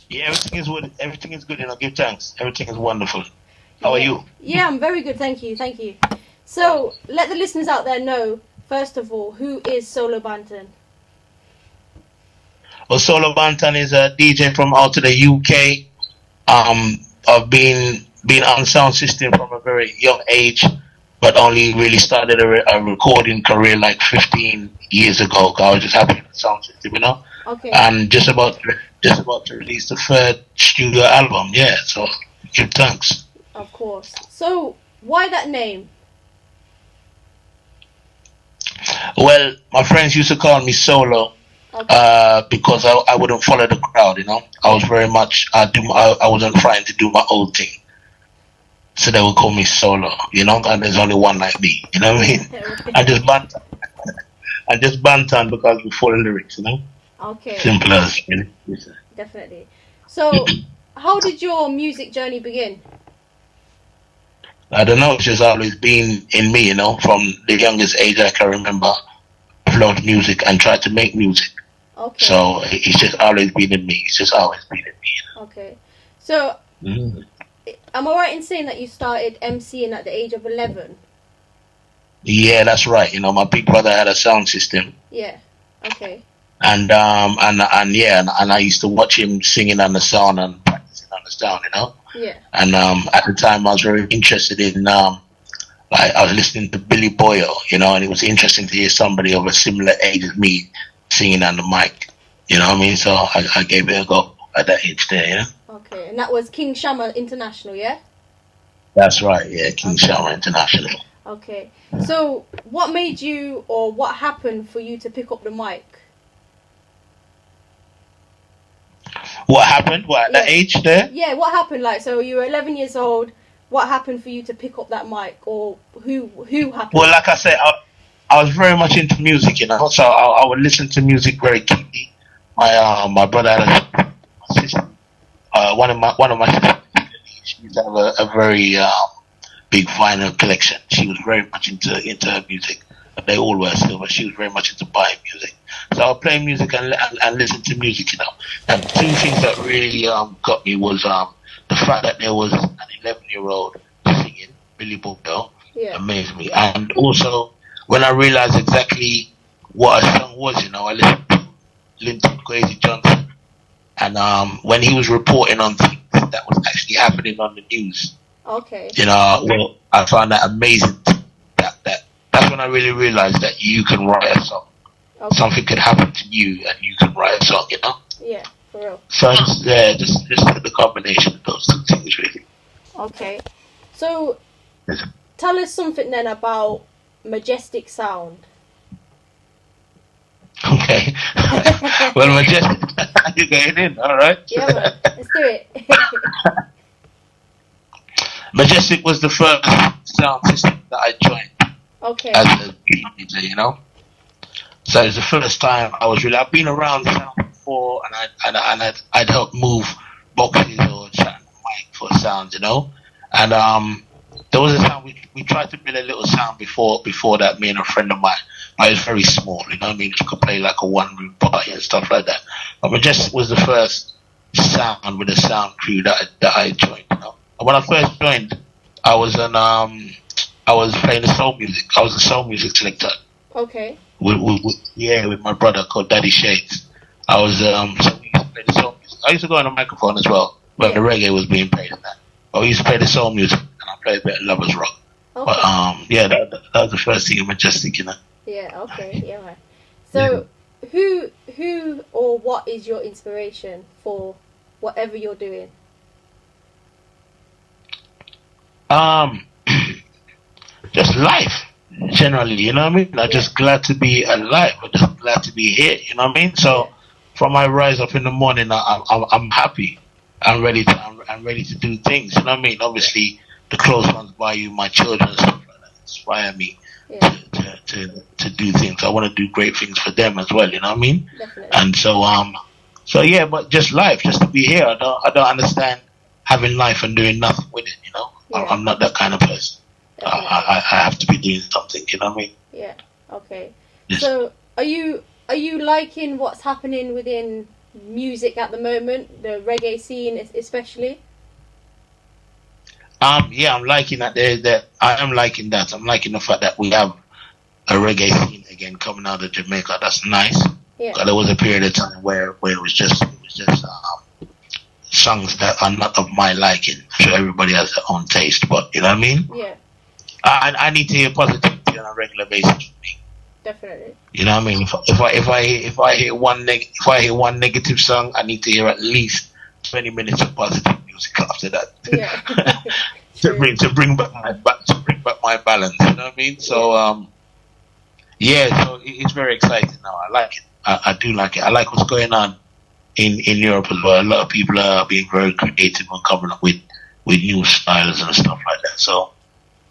Yeah, everything is good. Everything is good. Give thanks. Everything is wonderful. How are Yeah. you? Yeah, I'm very good, thank you, thank you. So, let the listeners out there know, first of all, who is Solo Banton? Well, Solo Banton is a DJ from out of the UK. I've been on sound system from a very young age, but only really started a recording career like 15 years ago. 'Cause I was just happy with the sound system. Okay, And just about to release the third studio album. Yeah, so give thanks. of course. So, why that name? Well, my friends used to call me Solo Okay. because I wouldn't follow the crowd. I was very much I wasn't trying to do my own thing, so they would call me Solo. And there's only one like me. You know what I mean? I just bant I just bantan because we follow lyrics. Okay, Simple as. definitely. So, how did your music journey begin? I don't know. It's just always been in me. From the youngest age I can remember, I loved music and tried to make music. Okay. So it's just always been in me. It's just always been in me. Okay. So, Mm. am I right in saying that you started MCing at the age of 11? Yeah, that's right. My big brother had a sound system, Yeah. Okay. and I used to watch him singing on the sound and practicing on the sound. Yeah. And at the time, I was very interested in like I was listening to Billy Boyle, and it was interesting to hear somebody of a similar age as me singing on the mic. You know what I mean? So I gave it a go at that age there. Okay. And that was King Shama International, yeah? That's right. Yeah, King Okay. Shama International. Okay. So, what made you, or what happened for you to pick up the mic? What happened? What at that Yeah. age there? Yeah, what happened? Like, so you were 11 years old. What happened for you to pick up that mic, or who happened? Well, like I said, I was very much into music. So I would listen to music very keenly. My brother had a sister. One of my sisters. She used to have a very big vinyl collection. She was very much into her music. They all were still, but she was very much into buying music. So I would play music and listen to music. And two things that really got me was the fact that there was an 11-year-old singing Billy Boyle. Yeah. Amazed me. And also when I realized exactly what a song was, I listened to Linton Crazy Johnson, and when he was reporting on things that was actually happening on the news, Okay. well, I found that amazing. That's when I really realized that you can write a song. Okay. Something could happen to you, and you can write a song. Yeah, for real. So just the combination of those two things, really. Okay. So, Yes. tell us something then about Majestic Sound. Okay. Well, Majestic, you're going in, all right? Yeah, man. Let's do it. Majestic was the first sound system that I joined Okay. as a DJ. So it was the first time I've been around sound before, and I'd help move boxes or chat on the mic for sounds. And there was a sound we tried to build a little sound before that, me and a friend of mine. But it was very small, you know what I mean? You could play like a one-room party and stuff like that. But Majestic was the first sound with a sound crew that I joined. And when I first joined, I was playing the soul music. I was a soul music selector. Okay. With my brother called Daddy Shades. I was so we used to play the soul music. I used to go on the microphone as well, but the reggae was being played in that. But we used to play the soul music, and I played a bit of lovers rock. Okay. But that was the first thing in Majestic. Yeah. Okay. Yeah, man. So, who or what is your inspiration for whatever you're doing? Just life generally, you know what I mean? I'm just glad to be alive. I'm just glad to be here, you know what I mean? So from I rise up in the morning, I'm happy. I'm ready to do things, you know what I mean? Obviously, the close ones by you, my children and stuff like that, inspire me to do things. I want to do great things for them as well, you know what I mean? Definitely. And so yeah, but just life, just to be here. I don't understand having life and doing nothing with it, Yeah. I'm not that kind of person. I have to be doing something, you know what I mean? Yeah. Okay. Yes. So, are you liking what's happening within music at the moment, the reggae scene especially? Yeah, I'm liking that. I am liking that. I'm liking the fact that we have a reggae scene again coming out of Jamaica. That's nice. Yeah. 'Cause there was a period of time where it was just songs that are not of my liking. I'm sure everybody has their own taste, but you know what I mean. Yeah. I need to hear positivity on a regular basis. Definitely. You know what I mean? If I hear one negative song, I need to hear at least 20 minutes of positive music after that. Yeah. to bring back my balance. You know what I mean? So yeah, so it's very exciting now. I like it. I do like it. I like what's going on in Europe as well. A lot of people are being very creative and coming up with new styles and stuff like that. So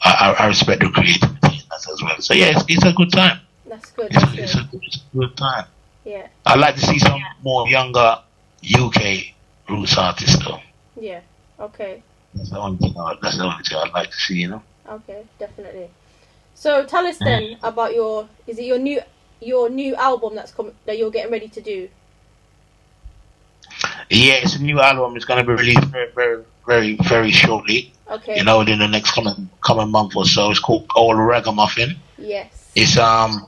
I respect the creativity in that as well. So yeah, it's a good time. That's good. It's a good time. Yeah. I'd like to see some more younger UK roots artists though. Yeah. Okay. That's the only thing I'd like to see, you know. Okay, definitely. So tell us then about your new album that you're getting ready to do. Yeah, it's a new album. It's gonna be released very, very, very, very shortly. Okay. You know, within the next coming month or so. It's called Old Ragamuffin. Yes. It's the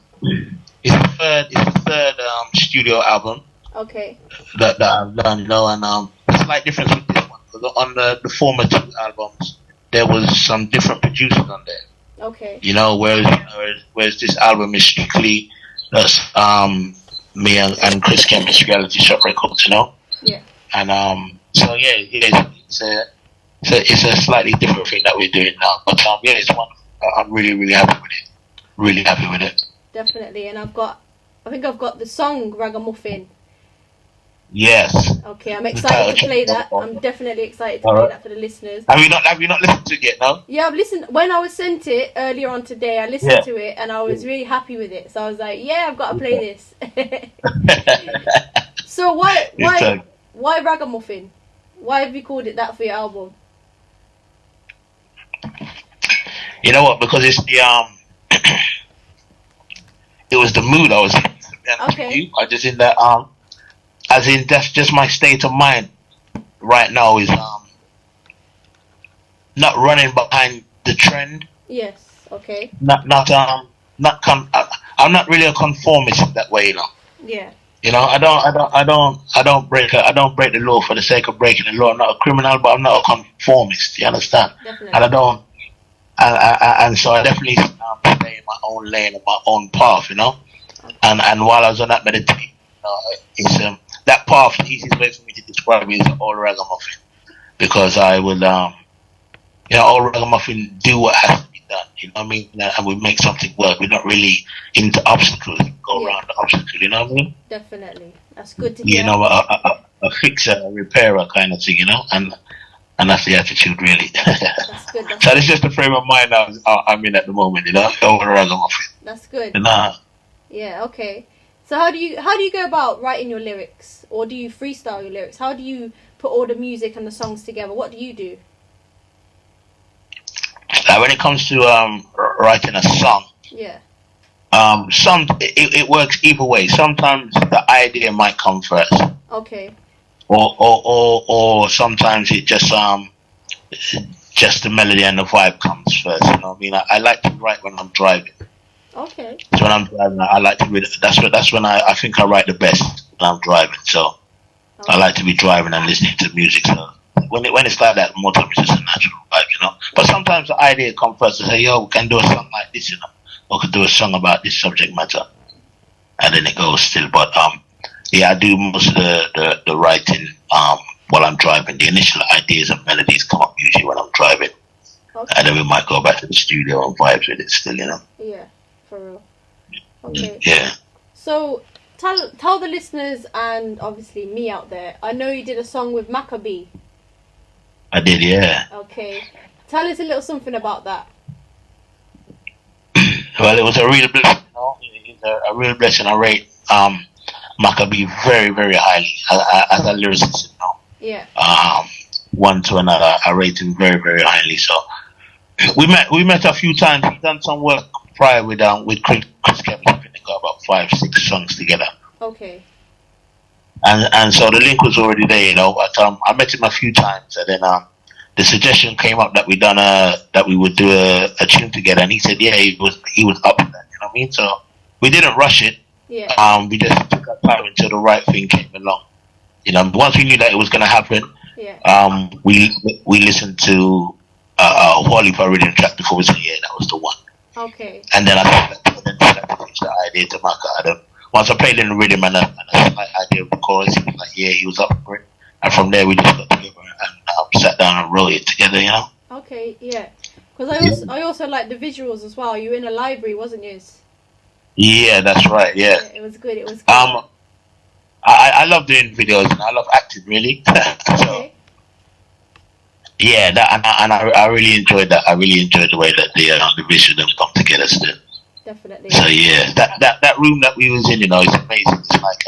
third studio album. Okay. That I've done, you know, and it's slight difference with this one. On the former two albums, there was some different producers on there. Okay. You know, whereas this album is strictly us, me and Chris Kemp's Reality Shop Records, you know. Yeah. And so yeah, it's a slightly different thing that we're doing now. But yeah, it's one. I'm really, really happy with it. Really happy with it. Definitely, and I think I've got the song Ragamuffin. Yes. Okay, I'm excited to play that. I'm definitely excited to play that for the listeners. Have you not listened to it yet, no? Yeah, I've listened. When I was sent it earlier on today, I listened to it and I was really happy with it. So I was like, yeah, I've got to play this. So why Ragamuffin? Why have you called it that for your album? You know what? Because it's the it was the mood I was in. Okay. I just in that as in that's just my state of mind right now is not running behind the trend. Yes. Okay. I'm not really a conformist in that way, you know. Yeah. You know, I don't break the law for the sake of breaking the law. I'm not a criminal, but I'm not a conformist. You understand? Definitely. And and so I definitely stay in my own lane and my own path, you know. Okay. And while I was on that meditation, it's that path. The easiest way for me to describe it is all ragamuffin, because I will, all ragamuffin do what has to be done. You know what I mean? And we make something work. We're not really into obstacles. We go around the obstacle. You know what I mean? Definitely. That's good to hear. You know, a fixer, a repairer kind of thing. You know, and that's the attitude, really. That's good. So it's just the frame of mind I'm in at the moment. You know, all ragamuffin. That's good. Yeah. Okay. So how do you go about writing your lyrics, or do you freestyle your lyrics? How do you put all the music and the songs together? What do you do? When it comes to writing a song, yeah, it works either way. Sometimes the idea might come first. Okay. Or sometimes it just the melody and the vibe comes first. You know what I mean? I like to write when I'm driving. Okay. So when I'm driving, I like to read. That's when I think I write the best when I'm driving. So okay. I like to be driving and listening to music. So when it's like that, more times it's just a natural vibe, you know. But sometimes the idea comes first to say, "Yo, we can do a song like this, you know, or we can do a song about this subject matter," and then it goes still. But yeah, I do most of the writing while I'm driving. The initial ideas and melodies come up usually when I'm driving, okay. And then we might go back to the studio and vibes with it still, you know. Yeah. For real. Okay. Yeah. So tell the listeners and obviously me out there. I know you did a song with Maccabee. I did, yeah. Okay. Tell us a little something about that. Well, it was a real blessing, you know. It's a real blessing. I rate Maccabee very, very highly as a lyricist, you know. Yeah. One to another, I rate him very, very highly. So we met a few times. We've done some work prior with Chris Kemp's. I think they got about 5-6 songs together. Okay. and so the link was already there, you know. But I met him a few times, and then the suggestion came up that that we would do a tune together, and he said, yeah, he was up for that. You know what I mean? So we didn't rush it. Yeah. We just took our time until the right thing came along. You know, once we knew that it was going to happen, we listened to Wally for rhythm track before we said, yeah, that was the one. Okay. And then I pitched the idea to Maka. Once I played in the rhythm and a slight idea of the chorus, he was like, yeah, he was up for it. And from there, we just got together and sat down and wrote it together, you know? Okay, yeah. Because I also like the visuals as well. You were in a library, wasn't you? Yeah, that's right, yeah. It was good, it was good. I love doing videos and I love acting, really. Okay. Yeah, and I really enjoyed that. I really enjoyed the way that the vision them come together still. Definitely. So yeah, that room that we was in, you know, it's amazing. It's like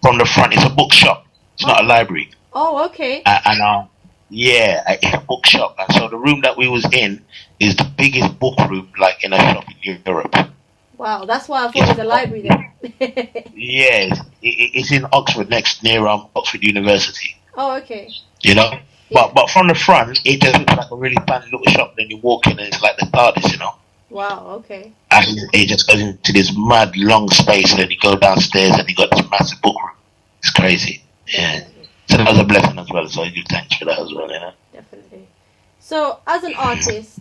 from the front, it's a bookshop. It's not a library. Oh, okay. Yeah, it's a bookshop, and so the room that we was in is the biggest book room like in a shop in Europe. Wow, that's why I thought it was a library then. Yeah, it's in Oxford, near Oxford University. Oh, okay. You know, but from the front, it just looks like a really tiny little shop. Then you walk in, and it's like the TARDIS, you know. Wow. Okay. And it just goes into this mad long space, and then you go downstairs, and you got this massive book room. It's crazy. Yeah. So that was a blessing as well. So I give thanks for that as well, you know. Definitely. So, as an artist,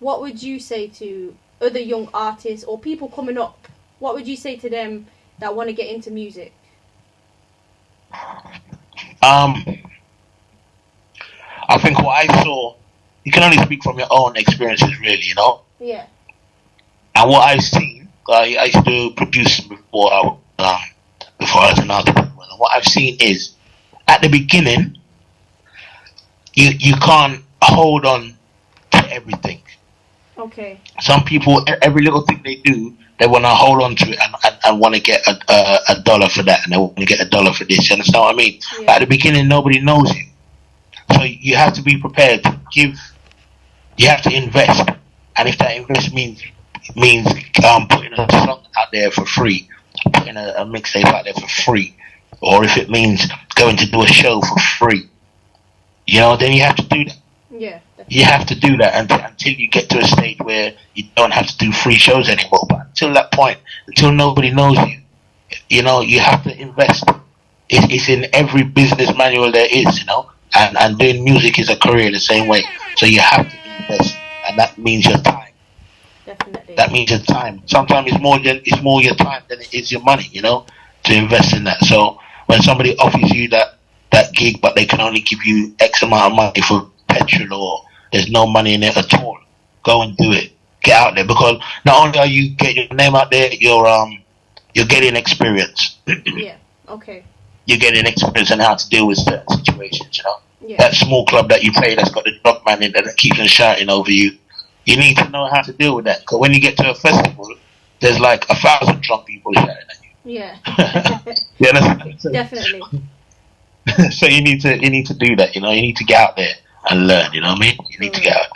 what would you say to other young artists or people coming up? What would you say to them that want to get into music? I think what I saw, you can only speak from your own experiences, really, you know. Yeah. And what I've seen, I used to produce before I was an artist. And what I've seen is, at the beginning, you can't hold on to everything. Okay. Some people, every little thing they do, they want to hold on to it and want to get a dollar for that, and they want to get $1 for this. You understand what I mean? Yeah. But at the beginning, nobody knows you, so you have to be prepared to give. You have to invest, and if that invest means putting a song out there for free, putting a mixtape out there for free, or if it means going to do a show for free, you know, then you have to do that. Yeah. Definitely. You have to do that until you get to a stage where you don't have to do free shows anymore. But until that point, until nobody knows you, you know, you have to invest. It's in every business manual there is, you know, and doing music is a career the same way. So you have to invest, and that means your time. Definitely. That means your time. Sometimes it's more your time than it is your money, you know, to invest in that. So when somebody offers you that gig, but they can only give you X amount of money for petrol, or there's no money in it at all, go and do it. Get out there, because not only are you getting your name out there, you're getting experience. Yeah. Okay. You're getting experience on how to deal with certain situations, you know. Yeah. That small club that you play that's got the drug man in there that keeps on shouting over you, you need to know how to deal with that, because when you get to a festival, there's like 1,000 drunk people shouting at you. Yeah. You understand? Definitely. So you need to do that, you know. You need to get out there and learn, you know what I mean? You need to get out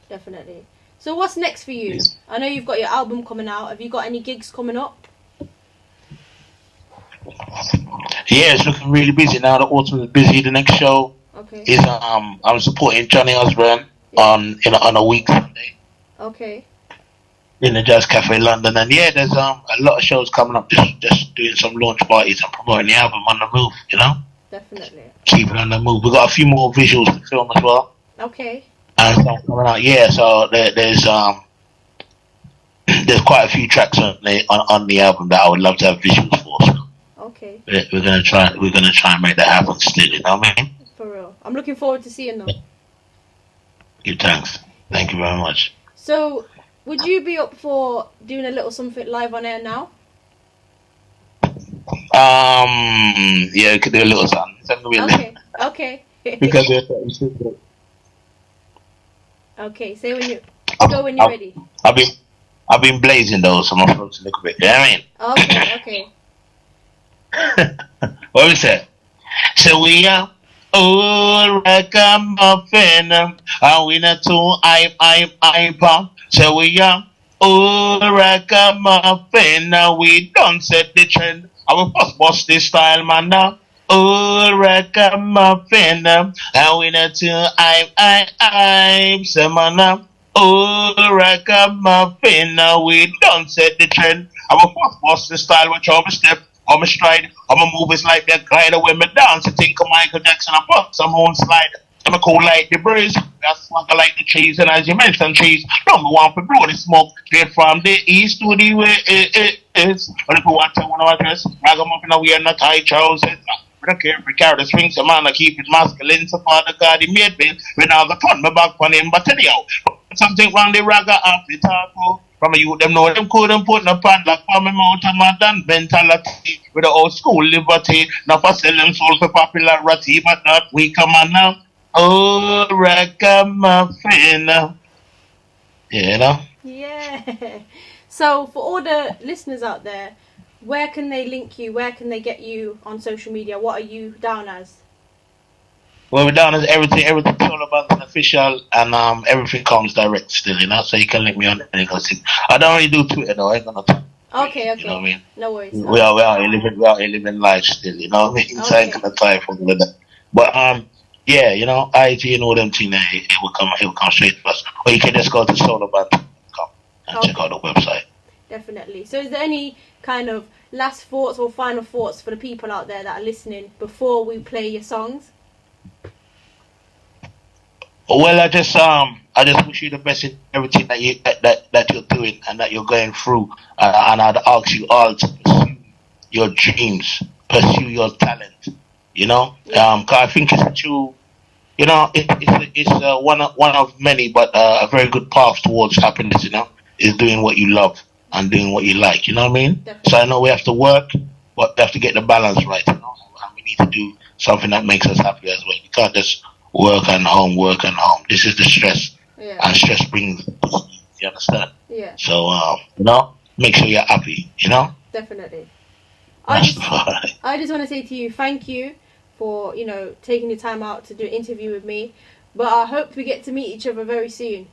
there. Definitely. So what's next for you? I know you've got your album coming out. Have you got any gigs coming up? Yeah, it's looking really busy now. The autumn is busy. The next show is I'm supporting Johnny Osborne on a week Sunday. Okay. In the Jazz Cafe London, and yeah, there's a lot of shows coming up. Just doing some launch parties and promoting the album on the move, you know. Definitely. Keeping on the move. We got a few more visuals to film as well. Okay. And some coming out. Yeah, so there's quite a few tracks on the album that I would love to have visuals for. So okay. We're gonna try and make that happen still. You know what I mean? For real. I'm looking forward to seeing them. Good, thanks. Thank you very much. So, would you be up for doing a little something live on air now? Yeah, we could do a little something. Okay. Because okay, say when you're ready. I've been blazing those, so my throat's a little bit. You know what I mean? Okay. What was that? So we are all ragamuffin, and we not too I'm. So we are all ragamuffin, and we don't set the trend. I will first bust this style, man, now. Old ragamuffin, and we not to I'm Semana. Old ragamuffin, we don't set the trend. I'm a boss the style, watch how my step, how my stride, how my move is like that glider when me dance. I think of Michael Jackson, I put some on slide. I'm a cool like the breeze, that's like I like the trees, and as you mentioned, trees, number one for blow the smoke straight from the east to the west. But if you want to one of our dress, ragamuffin, we are not tight trousers. I don't care if we carry the swings, a man, I keep it masculine, so far the God he made me. When I was a turn my back on him, but anyhow, something wrong the ragga off the taco. From a youth, them know them couldn't put no padlock for me mouth and my done mentality with the old school liberty. Now for selling soul for popularity, but not we come on now. Oh, ragamuffin. You know? Yeah. So for all the listeners out there, where can they link you? Where can they get you on social media? What are you down as? Well, we're down as everything's all about an official, and everything comes direct still, you know. So you can link me on anything. I don't really do Twitter though. I ain't gonna talk. Okay. You know what I mean? No worries. We are living life still, you know what I mean? So I ain't gonna tie for that. But yeah, you know, IG and all them things, it will come straight to us. Or you can just go to solobanton.com and check out the website. Definitely. So is there any kind of last thoughts or final thoughts for the people out there that are listening before we play your songs? Well, I just wish you the best in everything that you're doing and that you're going through. And I'd ask you all to pursue your dreams, pursue your talent. You know, cause I think it's true. You know, it's one of many, but a very good path towards happiness. You know, is doing what you love and doing what you like. You know what I mean? Definitely. So I know we have to work, but we have to get the balance right. You know, and we need to do something that makes us happy as well. You can't just work and home, work and home. This is the stress, and stress brings. You understand? Yeah. So you know, make sure you're happy. You know. Definitely. I just want to say to you, thank you for taking the time out to do an interview with me. But I hope we get to meet each other very soon.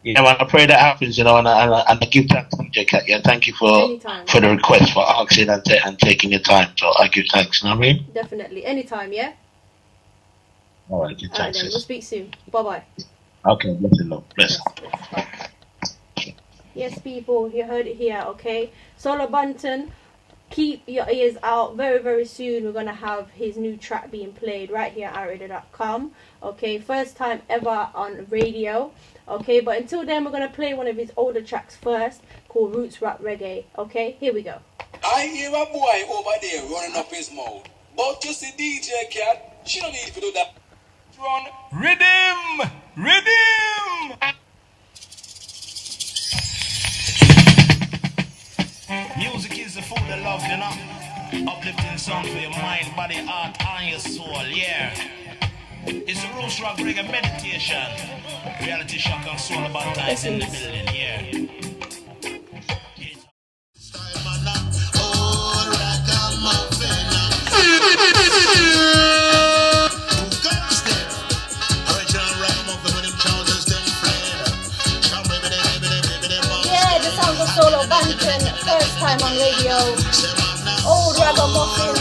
Yeah, man, I pray that happens, you know, and I give thanks to DJKat. Yeah, thank you for the request, for asking and taking your time. So I give thanks, you know what I mean? Definitely. Anytime, yeah? All right, good thanks. Then. We'll speak soon. Bye-bye. Okay, bless you, love. Bless. Yes, people, you heard it here, okay? Solo Banton, keep your ears out. Very, very soon we're going to have his new track being played right here at radio.com. Okay, first time ever on radio. Okay, but until then we're going to play one of his older tracks first called Roots Rap Reggae. Okay, here we go. I hear a boy over there running up his mouth. But you see DJKat, she don't need to do that. Run. Rhythm! Rhythm! Music is the food of love, you know. Uplifting song for your mind, body, heart, and your soul, yeah. It's a Roots Rock Reggae meditation. Reality shock and soul about times in the building, yeah. Yeah, the sounds of Solo Banton, first time on radio. Old ragamuffin.